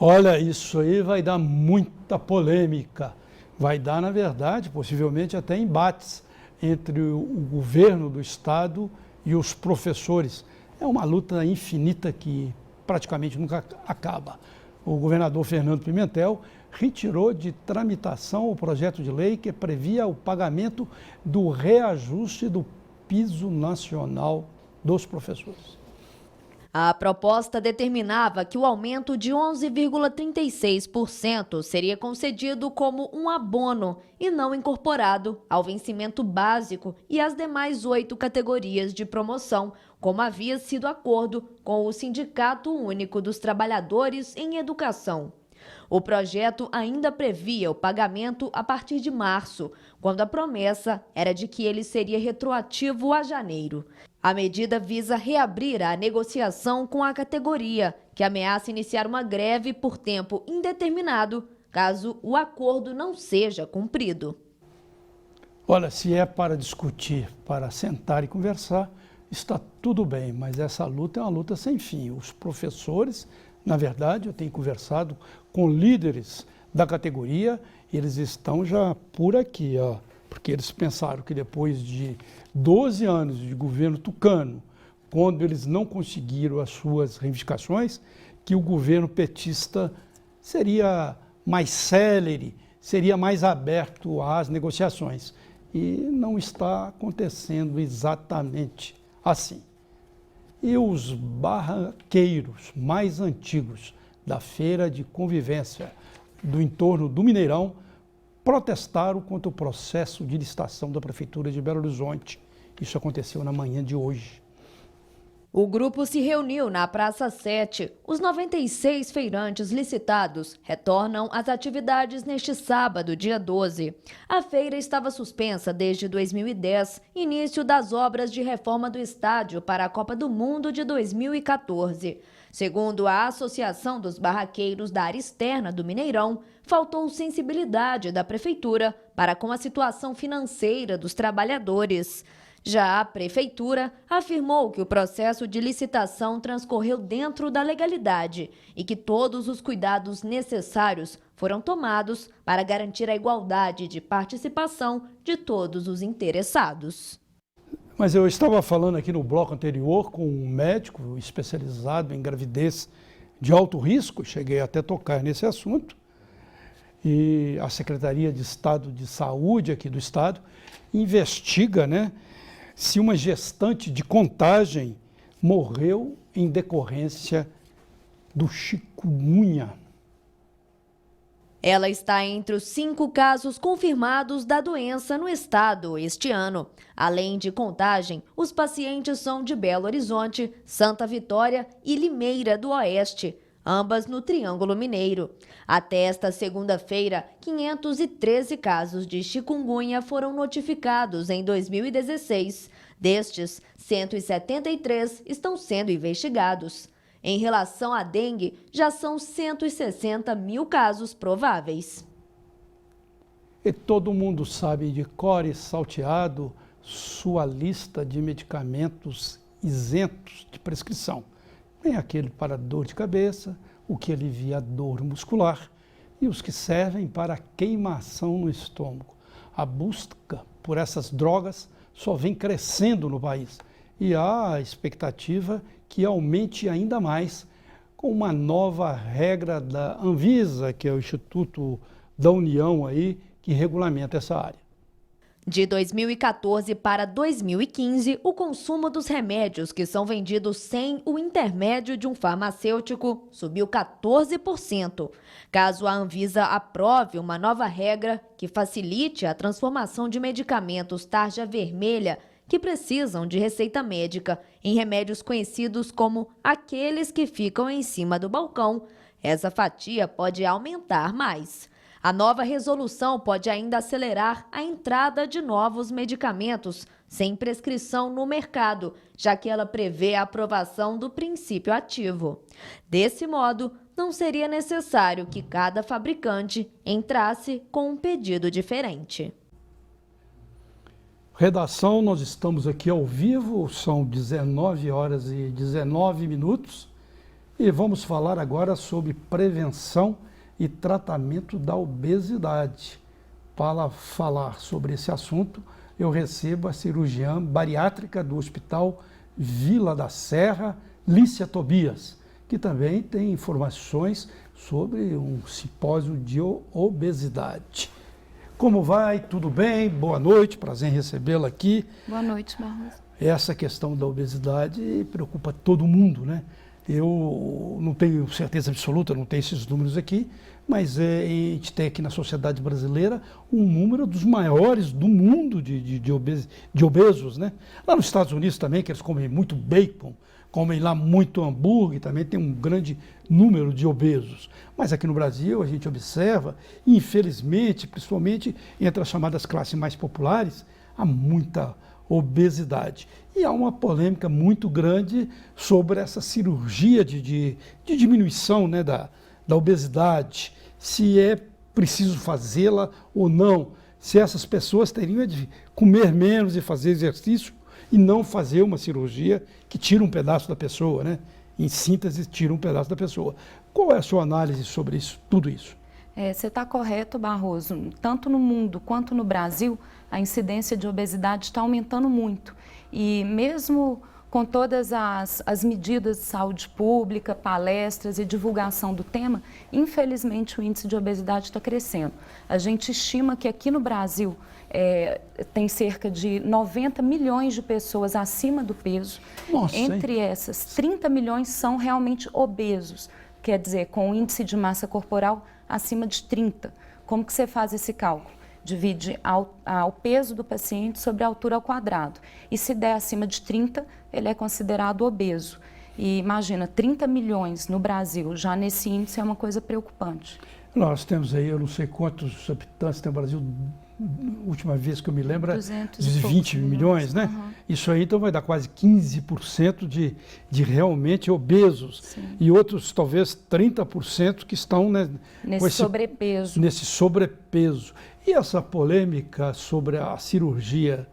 Olha, isso aí vai dar muita polêmica. Vai dar, na verdade, possivelmente até embates entre o governo do estado e os professores. É uma luta infinita que praticamente nunca acaba. O governador Fernando Pimentel retirou de tramitação o projeto de lei que previa o pagamento do reajuste do piso nacional dos professores. A proposta determinava que o aumento de 11,36% seria concedido como um abono e não incorporado ao vencimento básico e às demais 8 categorias de promoção, como havia sido acordo com o Sindicato Único dos Trabalhadores em Educação. O projeto ainda previa o pagamento a partir de março, quando a promessa era de que ele seria retroativo a janeiro. A medida visa reabrir a negociação com a categoria, que ameaça iniciar uma greve por tempo indeterminado, caso o acordo não seja cumprido. Olha, se é para discutir, para sentar e conversar, está tudo bem, mas essa luta é uma luta sem fim. Os professores, na verdade, eu tenho conversado com líderes da categoria, eles estão já por aqui, ó, porque eles pensaram que depois de 12 anos de governo tucano, quando eles não conseguiram as suas reivindicações, que o governo petista seria mais célere, seria mais aberto às negociações. E não está acontecendo exatamente assim. E os barraqueiros mais antigos da feira de convivência do entorno do Mineirão protestaram contra o processo de licitação da Prefeitura de Belo Horizonte. Isso aconteceu na manhã de hoje. O grupo se reuniu na Praça 7. Os 96 feirantes licitados retornam às atividades neste sábado, dia 12. A feira estava suspensa desde 2010, início das obras de reforma do estádio para a Copa do Mundo de 2014. Segundo a Associação dos Barraqueiros da Área Externa do Mineirão, faltou sensibilidade da Prefeitura para com a situação financeira dos trabalhadores. Já a Prefeitura afirmou que o processo de licitação transcorreu dentro da legalidade e que todos os cuidados necessários foram tomados para garantir a igualdade de participação de todos os interessados. Mas eu estava falando aqui no bloco anterior com um médico especializado em gravidez de alto risco, cheguei até a tocar nesse assunto, e a Secretaria de Estado de Saúde aqui do Estado investiga, se uma gestante de Contagem morreu em decorrência do chikungunya. Ela está entre os 5 casos confirmados da doença no estado este ano. Além de Contagem, os pacientes são de Belo Horizonte, Santa Vitória e Limeira do Oeste, ambas no Triângulo Mineiro. Até esta segunda-feira, 513 casos de chikungunya foram notificados em 2016. Destes, 173 estão sendo investigados. Em relação à dengue, já são 160 mil casos prováveis. E todo mundo sabe de cor e salteado sua lista de medicamentos isentos de prescrição. Tem aquele para dor de cabeça, o que alivia a dor muscular e os que servem para queimação no estômago. A busca por essas drogas só vem crescendo no país e há a expectativa que aumente ainda mais com uma nova regra da Anvisa, que é o Instituto da União aí, que regulamenta essa área. De 2014 para 2015, o consumo dos remédios que são vendidos sem o intermédio de um farmacêutico subiu 14%. Caso a Anvisa aprove uma nova regra que facilite a transformação de medicamentos tarja vermelha que precisam de receita médica em remédios conhecidos como aqueles que ficam em cima do balcão, essa fatia pode aumentar mais. A nova resolução pode ainda acelerar a entrada de novos medicamentos sem prescrição no mercado, já que ela prevê a aprovação do princípio ativo. Desse modo, não seria necessário que cada fabricante entrasse com um pedido diferente. Redação, nós estamos aqui ao vivo, são 19 horas e 19 minutos E vamos falar agora sobre prevenção e tratamento da obesidade. Para falar sobre esse assunto, eu recebo a cirurgiã bariátrica do Hospital Vila da Serra, Lícia Tobias, que também tem informações sobre um simpósio de obesidade. Como vai? Tudo bem? Boa noite, prazer em recebê-la aqui. Boa noite, Barroso. Essa questão da obesidade preocupa todo mundo, né? Eu não tenho certeza absoluta, não tenho esses números aqui, mas a gente tem aqui na sociedade brasileira um número dos maiores do mundo de obesos, né? Lá nos Estados Unidos também, que eles comem muito bacon, comem lá muito hambúrguer, também tem um grande número de obesos. Mas aqui no Brasil a gente observa, infelizmente, principalmente entre as chamadas classes mais populares, há muita obesidade. E há uma polêmica muito grande sobre essa cirurgia de diminuição, né, da obesidade, se é preciso fazê-la ou não, se essas pessoas teriam de comer menos e fazer exercício e não fazer uma cirurgia que tira um pedaço da pessoa, né? Em síntese, tira um pedaço da pessoa. Qual é a sua análise sobre isso, tudo isso? Você está correto, Barroso. Tanto no mundo quanto no Brasil, a incidência de obesidade está aumentando muito. E mesmo com todas as medidas de saúde pública, palestras e divulgação do tema, infelizmente o índice de obesidade está crescendo. A gente estima que aqui no Brasil tem cerca de 90 milhões de pessoas acima do peso. Nossa, Entre essas, 30 milhões são realmente obesos, quer dizer, com índice de massa corporal acima de 30. Como que você faz esse cálculo? Divide o peso do paciente sobre a altura ao quadrado. E se der acima de 30, ele é considerado obeso. E imagina, 30 milhões no Brasil, já nesse índice é uma coisa preocupante. Nós temos aí, eu não sei quantos habitantes tem o Brasil, última vez que eu me lembro, 220 milhões, né? Uhum. Isso aí então vai dar quase 15% de realmente obesos. Sim. E outros talvez 30% que estão, né, nesse sobrepeso. Nesse sobrepeso. E essa polêmica sobre a cirurgia,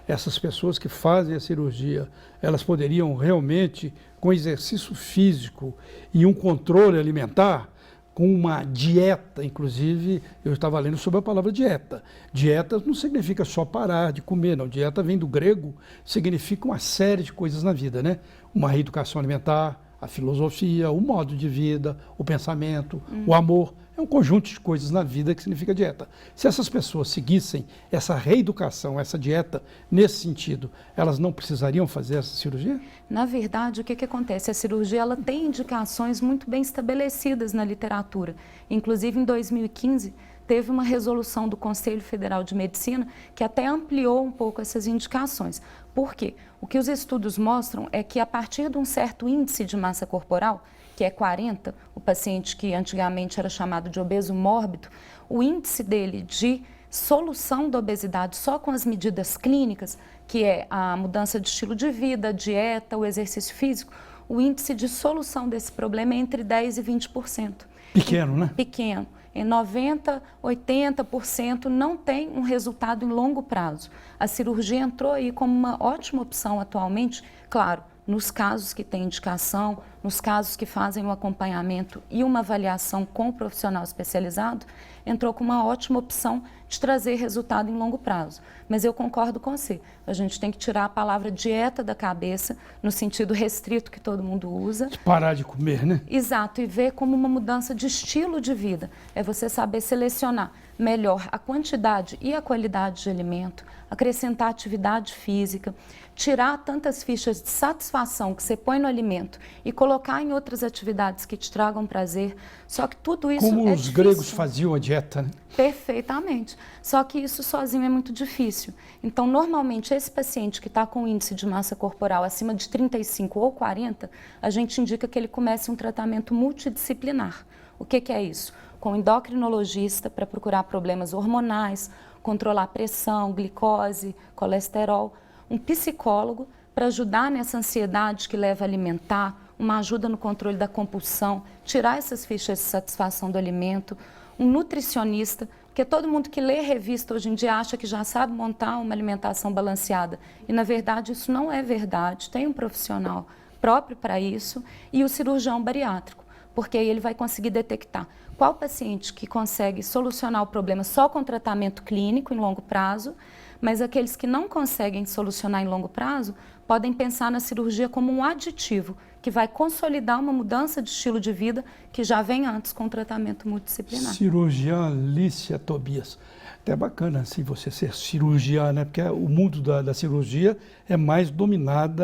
essas pessoas que fazem a cirurgia, elas poderiam realmente, com exercício físico e um controle alimentar, com uma dieta, inclusive, eu estava lendo sobre a palavra dieta. Dieta não significa só parar de comer, não. Dieta vem do grego, significa uma série de coisas na vida, né? Uma reeducação alimentar, a filosofia, o modo de vida, o pensamento, o amor. É um conjunto de coisas na vida que significa dieta. Se essas pessoas seguissem essa reeducação, essa dieta, nesse sentido, elas não precisariam fazer essa cirurgia? Na verdade, o que acontece? A cirurgia ela tem indicações muito bem estabelecidas na literatura. Inclusive, em 2015, teve uma resolução do Conselho Federal de Medicina que até ampliou um pouco essas indicações. Por quê? O que os estudos mostram é que a partir de um certo índice de massa corporal, que é 40, o paciente que antigamente era chamado de obeso mórbido, o índice dele de solução da obesidade só com as medidas clínicas, que é a mudança de estilo de vida, a dieta, o exercício físico, o índice de solução desse problema é entre 10% e 20%. Pequeno, né? Pequeno. Em 90%, 80% não tem um resultado em longo prazo. A cirurgia entrou aí como uma ótima opção atualmente, claro, nos casos que têm indicação, nos casos que fazem um acompanhamento e uma avaliação com o profissional especializado, entrou com uma ótima opção de trazer resultado em longo prazo. Mas eu concordo com você, a gente tem que tirar a palavra dieta da cabeça, no sentido restrito que todo mundo usa. Parar de comer, né? Exato, e ver como uma mudança de estilo de vida. É você saber selecionar melhor a quantidade e a qualidade de alimento, acrescentar atividade física, tirar tantas fichas de satisfação que você põe no alimento e colocar em outras atividades que te tragam prazer. Só que tudo isso como é os difícil. gregos faziam a dieta, né? Perfeitamente. Só que isso sozinho é muito difícil. Então, normalmente, esse paciente que está com índice de massa corporal acima de 35 ou 40, a gente indica que ele comece um tratamento multidisciplinar. O que é isso? Com endocrinologista para procurar problemas hormonais, controlar pressão, glicose, colesterol, um psicólogo para ajudar nessa ansiedade que leva a alimentar, uma ajuda no controle da compulsão, tirar essas fichas de satisfação do alimento, um nutricionista, porque todo mundo que lê revista hoje em dia acha que já sabe montar uma alimentação balanceada e, na verdade, isso não é verdade. Tem um profissional próprio para isso, e o cirurgião bariátrico, porque aí ele vai conseguir detectar qual paciente que consegue solucionar o problema só com tratamento clínico em longo prazo, mas aqueles que não conseguem solucionar em longo prazo podem pensar na cirurgia como um aditivo, que vai consolidar uma mudança de estilo de vida que já vem antes com o tratamento multidisciplinar. Cirurgiã Lícia Tobias. Até bacana assim, você ser cirurgiã, né? Porque o mundo da cirurgia é mais dominado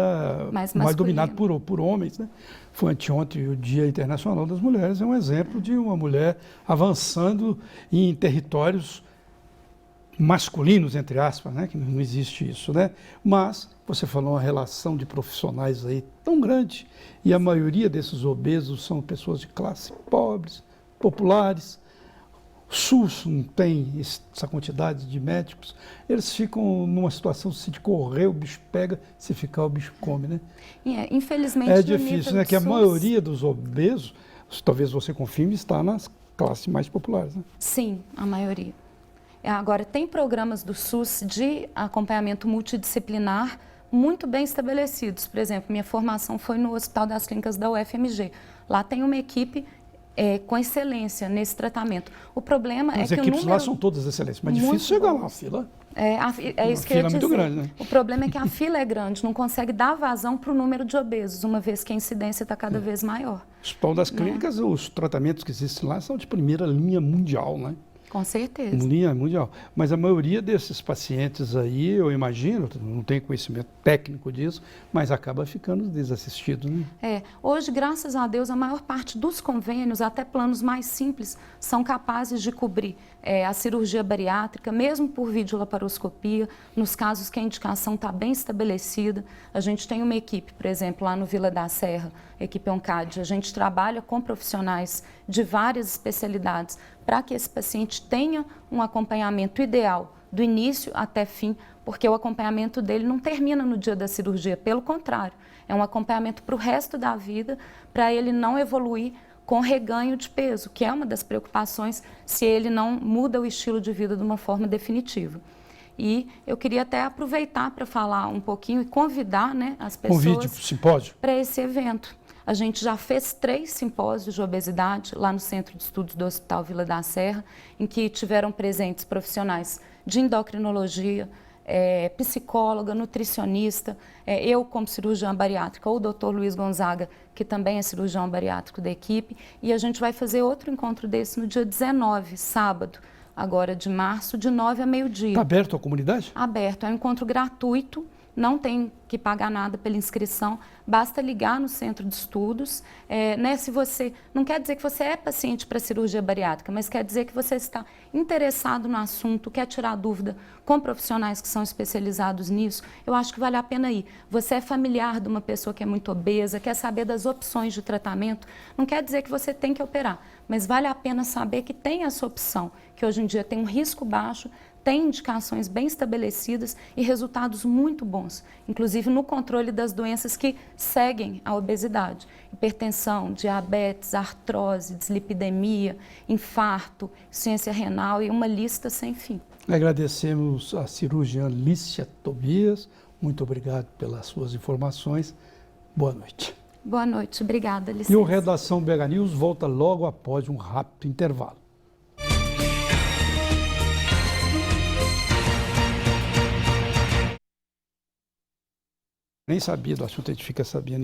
por homens, né? Foi anteontem o Dia Internacional das Mulheres, é um exemplo de uma mulher avançando em territórios masculinos, entre aspas, né? Que não existe isso, né? Mas você falou uma relação de profissionais aí tão grande, e a maioria desses obesos são pessoas de classe pobres, populares. O SUS não tem essa quantidade de médicos, eles ficam numa situação, se de correr o bicho pega, se ficar o bicho come, né? Infelizmente, é difícil, né? Que a maioria dos obesos, talvez você confirme, está nas classes mais populares, né? Sim, a maioria. Agora, tem programas do SUS de acompanhamento multidisciplinar muito bem estabelecidos. Por exemplo, minha formação foi no Hospital das Clínicas da UFMG. Lá tem uma equipe com excelência nesse tratamento. O problema é que as equipes lá são todas excelentes, mas é difícil chegar lá, a fila. É isso que eu ia dizer. Muito grande, né? O problema é que a fila é grande, não consegue dar vazão para o número de obesos, uma vez que a incidência está cada vez maior. O Hospital das Clínicas, os tratamentos que existem lá são de primeira linha mundial, né? Com certeza. Linha mundial. Mas a maioria desses pacientes aí, eu imagino, não tenho conhecimento técnico disso, mas acaba ficando desassistido, né? Hoje, graças a Deus, a maior parte dos convênios, até planos mais simples, são capazes de cobrir a cirurgia bariátrica, mesmo por videolaparoscopia, nos casos que a indicação está bem estabelecida. A gente tem uma equipe, por exemplo, lá no Vila da Serra, equipe ONCAD, a gente trabalha com profissionais de várias especialidades para que esse paciente tenha um acompanhamento ideal, do início até fim, porque o acompanhamento dele não termina no dia da cirurgia, pelo contrário, é um acompanhamento para o resto da vida, para ele não evoluir com reganho de peso, que é uma das preocupações se ele não muda o estilo de vida de uma forma definitiva. E eu queria até aproveitar para falar um pouquinho e convidar, né, as pessoas para esse evento. A gente já fez 3 simpósios de obesidade lá no Centro de Estudos do Hospital Vila da Serra, em que tiveram presentes profissionais de endocrinologia, psicóloga, nutricionista, eu como cirurgiã bariátrica, ou o Dr. Luiz Gonzaga, que também é cirurgião bariátrico da equipe, e a gente vai fazer outro encontro desse no dia 19, sábado, agora de março, de 9 a meio-dia. Está aberto à comunidade? Aberto, é um encontro gratuito, não tem que pagar nada pela inscrição, basta ligar no centro de estudos. Se você, não quer dizer que você é paciente para cirurgia bariátrica, mas quer dizer que você está interessado no assunto, quer tirar dúvida com profissionais que são especializados nisso, eu acho que vale a pena ir. Você é familiar de uma pessoa que é muito obesa, quer saber das opções de tratamento, não quer dizer que você tem que operar, mas vale a pena saber que tem essa opção, que hoje em dia tem um risco baixo, tem indicações bem estabelecidas e resultados muito bons, inclusive no controle das doenças que seguem a obesidade. Hipertensão, diabetes, artrose, dislipidemia, infarto, insuficiência renal e uma lista sem fim. Agradecemos a cirurgiã Lícia Tobias, muito obrigado pelas suas informações. Boa noite. Boa noite, obrigada, licença. E o Redação BH News volta logo após um rápido intervalo. Nem sabia do assunto, a gente fica sabendo.